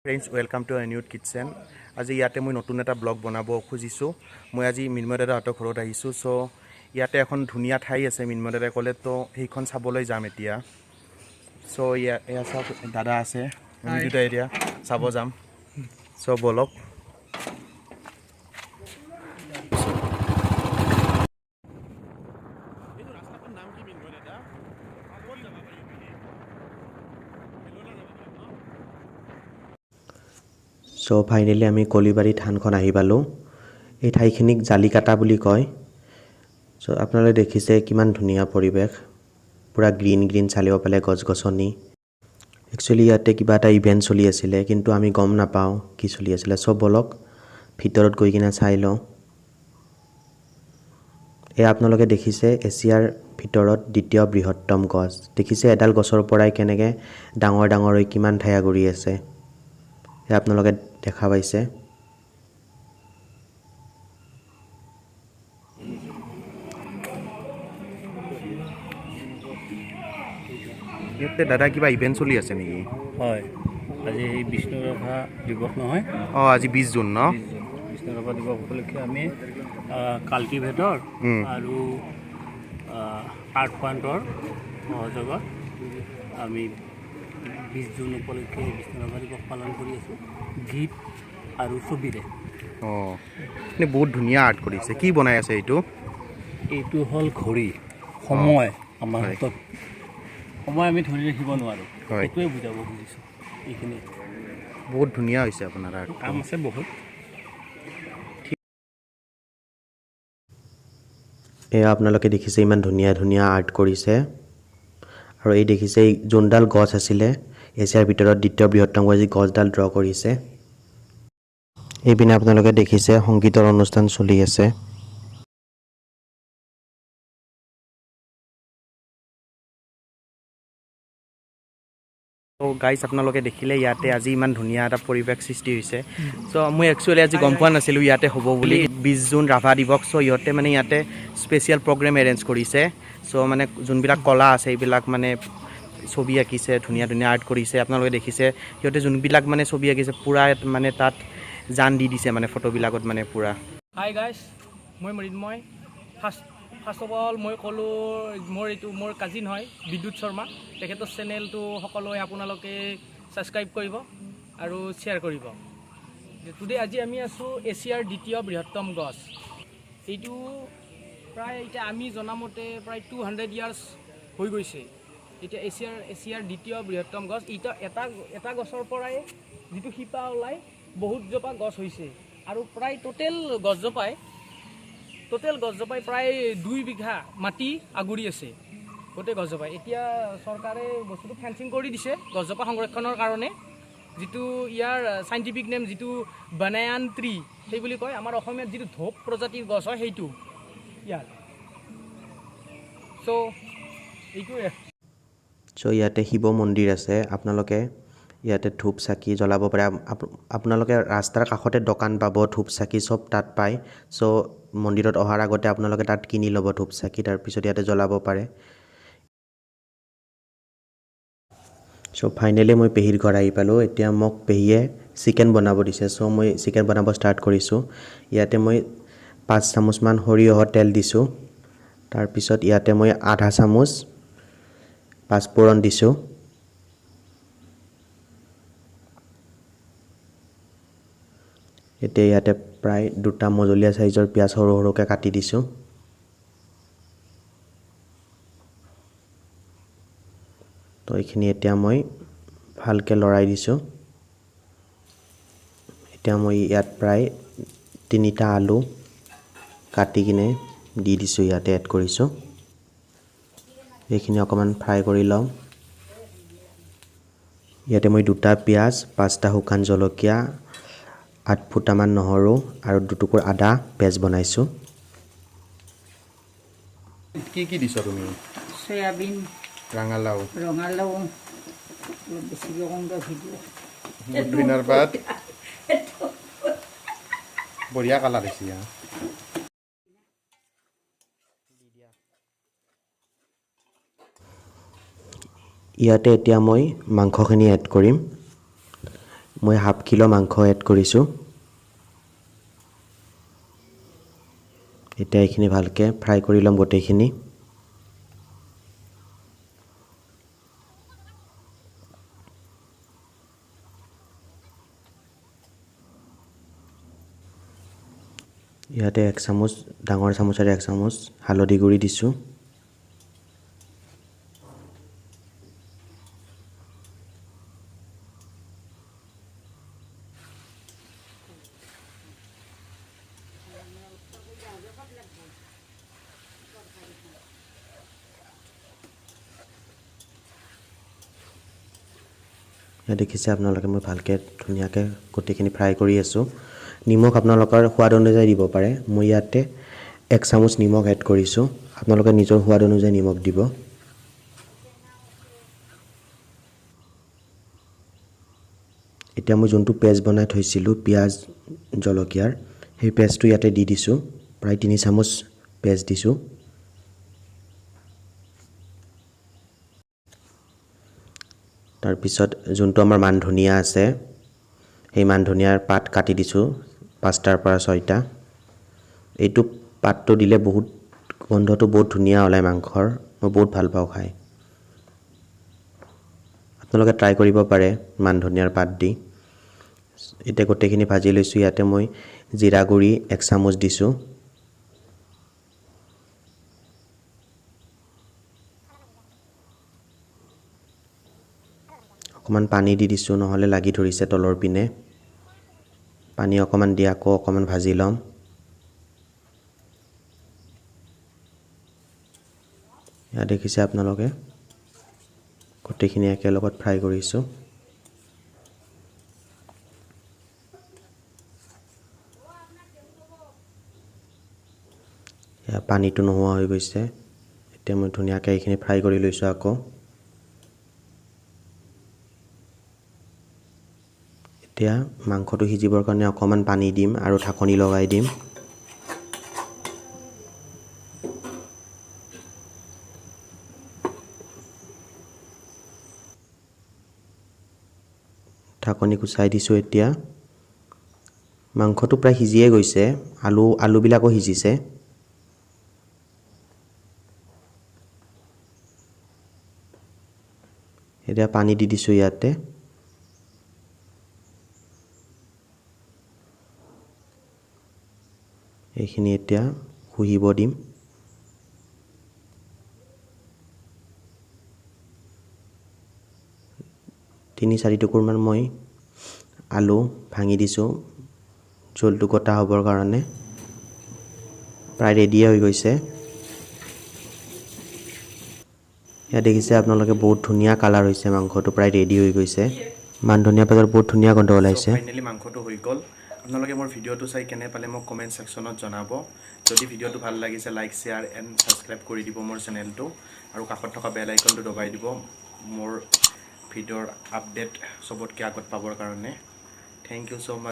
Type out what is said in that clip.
Friends, welcome to Anyut Kitchen. আজি ইয়াতে মই নতুন এটা ব্লগ বনাব খুজিছোঁ। মই আজি মিনময় দাদাহঁতৰ ঘৰত আহিছোঁ। চ' ইয়াতে এখন ধুনীয়া ঠাই আছে মিনময় দাদাই ক'লে, তো সেইখন চাবলৈ যাম এতিয়া। চ' এয়া চাওক, দাদা আছে, আমি দুটা এতিয়া চাব যাম। চ' বলক। চ' ফাইনেলি আমি কলিবাৰী থানখন আহি পালোঁ। এই ঠাইখিনিক জালিকাটা বুলি কয়। চ' আপোনালোকে দেখিছে কিমান ধুনীয়া পৰিৱেশ, পূৰা গ্ৰীণ চাৰিওফালে গছ গছনি। একচুৱেলি ইয়াতে কিবা এটা ইভেণ্ট চলি আছিলে, কিন্তু আমি গম নাপাওঁ কি চলি আছিলে। চ' বলক ভিতৰত গৈ কিনে চাই লওঁ। এয়া আপোনালোকে দেখিছে এছিয়াৰ ভিতৰত দ্বিতীয় বৃহত্তম গছ। দেখিছে এডাল গছৰ পৰাই কেনেকৈ ডাঙৰ হৈ কিমান ঠাই আগুৰি আছে। এয়া আপোনালোকে দেখা পাইছে। ইয়াতে দাদা কিবা ইভেণ্ট চলি আছে নেকি? হয়, আজি বিষ্ণুৰাভা দিৱস নহয়? অঁ, আজি 20 জুন ন? বিষ্ণুৰাভা দিৱস উপলক্ষে আমি কাল্টিভেটৰ আৰু আৰ্ট পইণ্টৰ সহযোগত আমি 20 জুন উপলক্ষে বিষ্ণুৰাভা দিৱস পালন কৰি আছোঁ গীত আৰু ছবিৰে। অঁ, বহুত ধুনীয়া আৰ্ট কৰিছে। কি বনাই আছে এইটো? এইটো হ'ল ঘড়ী, সময়। আমাৰ হাতত সময় আমি ধৰি ৰাখিব নোৱাৰোঁ, সেইটোৱে বুজাব খুজিছোঁ। এইখিনি বহুত ধুনীয়া হৈছে আপোনাৰ আৰ্ট। কাম আছে বহুত। এয়া আপোনালোকে দেখিছে ইমান ধুনীয়া আৰ্ট কৰিছে। আৰু এই দেখিছে যোনডাল গছ আছিলে এছিয়াৰ ভিতৰত দ্বিতীয় বৃহত্তম গছ, গছডাল ড্ৰ কৰিছে। এইপিনে আপোনালোকে দেখিছে সংগীতৰ অনুষ্ঠান চলি আছে। ত' গাইজ আপোনালোকে দেখিলে ইয়াতে আজি ইমান ধুনীয়া এটা পৰিৱেশ সৃষ্টি হৈছে। চ' মই একচুৱেলি আজি গম পোৱা নাছিলোঁ ইয়াতে হ'ব বুলি। 20 জুন ৰাভা দিৱস। চ' ইহঁতে মানে ইয়াতে স্পেচিয়েল প্ৰগ্ৰেম এৰেঞ্জ কৰিছে। চ' মানে যোনবিলাক কলা আছে এইবিলাক মানে ছবি আঁকিছে, ধুনীয়া আৰ্ট কৰিছে। আপোনালোকে দেখিছে সিহঁতে যোনবিলাক মানে ছবি আঁকিছে পূৰা মানে তাত জান দি দিছে মানে ফটোবিলাকত মানে পূৰা। হাই গাইজ, মই মৃন্ময়। ফাৰ্ষ্ট অফ অল মই ক'লোঁ মোৰ কাজিন হয় বিদ্যুৎ শৰ্মা। তেখেতৰ চেনেলটো সকলোৱে আপোনালোকে ছাবস্ক্ৰাইব কৰিব আৰু শ্বেয়াৰ কৰিব। টুডে আজি আমি আছোঁ এছিয়াৰ দ্বিতীয় বৃহত্তম গছ। এইটো প্ৰায় এতিয়া আমি জনামতে প্ৰায় 200 ইয়াৰ্ছ হৈ গৈছে। এতিয়া এছিয়াৰ দ্বিতীয় বৃহত্তম গছ। এতিয়া এটা গছৰ পৰাই যিটো শিপা ওলায় বহুতজোপা গছ হৈছে। আৰু প্ৰায় টোটেল গছজোপাই প্ৰায় 2 বিঘা মাটি আগুৰি আছে গোটেই গছজোপাই। এতিয়া চৰকাৰে বস্তুটো ফেঞ্চিং কৰি দিছে গছজোপা সংৰক্ষণৰ কাৰণে। যিটো ইয়াৰ চাইণ্টিফিক নেম যিটো বানায়ান ট্ৰী সেই বুলি কয়। আমাৰ অসমীয়াত যিটো ধোপ প্ৰজাতিৰ গছ হয় সেইটো ইয়াৰ। চ' এইটোৱে। চ' ইয়াতে শিৱ মন্দিৰ আছে। আপোনালোকে ইয়াতে ধূপ চাকি জ্বলাব পাৰে। আপোনালোকে ৰাস্তাৰ কাষতে দোকান পাব, ধূপ চাকি চব তাত পায়। চ' মন্দিৰত অহাৰ আগতে আপোনালোকে তাত কিনি ল'ব ধূপ চাকি, তাৰপিছত ইয়াতে জ্বলাব পাৰে। চ' ফাইনেলি মই পেহীৰ ঘৰ আহি পালোঁ। এতিয়া মোক পেহীয়ে চিকেন বনাব দিছে। চ' মই চিকেন বনাব ষ্টাৰ্ট কৰিছোঁ। ইয়াতে মই 5 চামুচমান সৰিয়হৰ তেল দিছোঁ। তাৰপিছত ইয়াতে মই আধা চামুচ পাঁচফোৰণ দিছোঁ। এতিয়া ইয়াতে প্ৰায় 2টা মজলীয়া চাইজৰ পিঁয়াজ সৰুকৈ কাটি দিছোঁ। তো এইখিনি এতিয়া মই ভালকৈ লৰাই দিছোঁ। এতিয়া মই ইয়াত প্ৰায় 3টা আলু কাটি কিনে দি দিছোঁ, ইয়াতে এড কৰিছোঁ। এইখিনি অকণমান ফ্ৰাই কৰি লওঁ। ইয়াতে মই 2টা পিঁয়াজ, 5টা শুকান জলকীয়া, 8 ফুটামান নহৰু আৰু 2 টুকুৰ আদা পেষ্ট বনাইছোঁ। কি দিছ তুমি? সয়াবিন, ৰঙালাও, বেছিকৈ কমকৈ ভিডিঅ'। পুদিনাৰ পাত, বঢ়িয়া কালাৰ হৈছে। ইয়াতে এতিয়া মই মাংসখিনি এড কৰিম। মই হাফ কিলো মাংস এড কৰিছোঁ। এতিয়া এইখিনি ভালকৈ ফ্ৰাই কৰি ল'ম গোটেইখিনি। ইয়াতে 1 চামুচ, ডাঙৰ চামুচেৰে 1 চামুচ হালধি গুড়ি দিছোঁ। ইয়াত দেখিছে আপোনালোকে মই ভালকৈ ধুনীয়াকৈ গোটেইখিনি ফ্ৰাই কৰি আছোঁ। নিমখ আপোনালোকৰ সোৱাদ অনুযায়ী দিব পাৰে। মই ইয়াতে 1 চামুচ নিমখ এড কৰিছোঁ। আপোনালোকে নিজৰ সোৱাদ অনুযায়ী নিমখ দিব। এতিয়া মই যোনটো পেষ্ট বনাই থৈছিলোঁ পিঁয়াজ জলকীয়াৰ, সেই পেষ্টটো ইয়াতে দি দিছোঁ। প্ৰায় 3 চামুচ পেষ্ট দিছোঁ। তাৰপিছত যোনটো আমাৰ মান ধনিয়া আছে, সেই মান ধনিয়াৰ পাত কাটি দিছোঁ 5টাৰ পৰা 6টা। এইটো পাতটো দিলে বহুত গোন্ধটো বহুত ধুনীয়া ওলায় মাংসৰ। মই বহুত ভাল পাওঁ খাই। আপোনালোকে ট্ৰাই কৰিব পাৰে মান ধনিয়াৰ পাত দি। এতিয়া গোটেইখিনি ভাজি লৈছোঁ। ইয়াতে মই জিৰা গুড়ি 1 চামুচ দিছোঁ। অকণমান পানী দি দিছোঁ, নহ'লে লাগি ধৰিছে তলৰ পিনে। পানী অকণমান দি আকৌ অকণমান ভাজি ল'ম। ইয়াত দেখিছে আপোনালোকে গোটেইখিনি একেলগত ফ্ৰাই কৰিছোঁ। এয়া পানীটো নোহোৱা হৈ গৈছে। এতিয়া মই ধুনীয়াকৈ এইখিনি ফ্ৰাই কৰি লৈছোঁ আকৌ। এতিয়া মাংসটো সিজিবৰ কাৰণে অকণমান পানী দিম আৰু ঢাকনি লগাই দিম। ঢাকনি গুচাই দিছোঁ। এতিয়া মাংসটো প্ৰায় সিজিয়ে গৈছে। আলুবিলাকো সিজিছে। এতিয়া পানী দি দিছোঁ ইয়াতে। এইখিনি এতিয়া শুহিব দিম। তিনি 4 টুকুৰমান মই আলু ভাঙি দিছোঁ জোলটো গোটা হ'বৰ কাৰণে। প্ৰায় ৰেডিয়ে হৈ গৈছে। ইয়াত দেখিছে আপোনালোকে বহুত ধুনীয়া কালাৰ হৈছে। মাংসটো প্ৰায় ৰেডি হৈ গৈছে। মান ধনিয়া পাতৰ বহুত ধুনীয়া গোন্ধ ওলাইছে। ফাইনেলি মাংসটো হৈ গ'ল। আপোনালোকে মোৰ ভিডিঅ'টো চাই কেনে পালে মোক কমেণ্ট ছেকশ্যনত জনাব। যদি ভিডিঅ'টো ভাল লাগিছে লাইক, শ্বেয়াৰ এণ্ড ছাবস্ক্ৰাইব কৰি দিব মোৰ চেনেলটো, আৰু কাষত থকা বেল আইকনটো দবাই দিব মোৰ ভিডিঅ'ৰ আপডেট চবতকৈ আগত পাবৰ কাৰণে। Thank you so' much.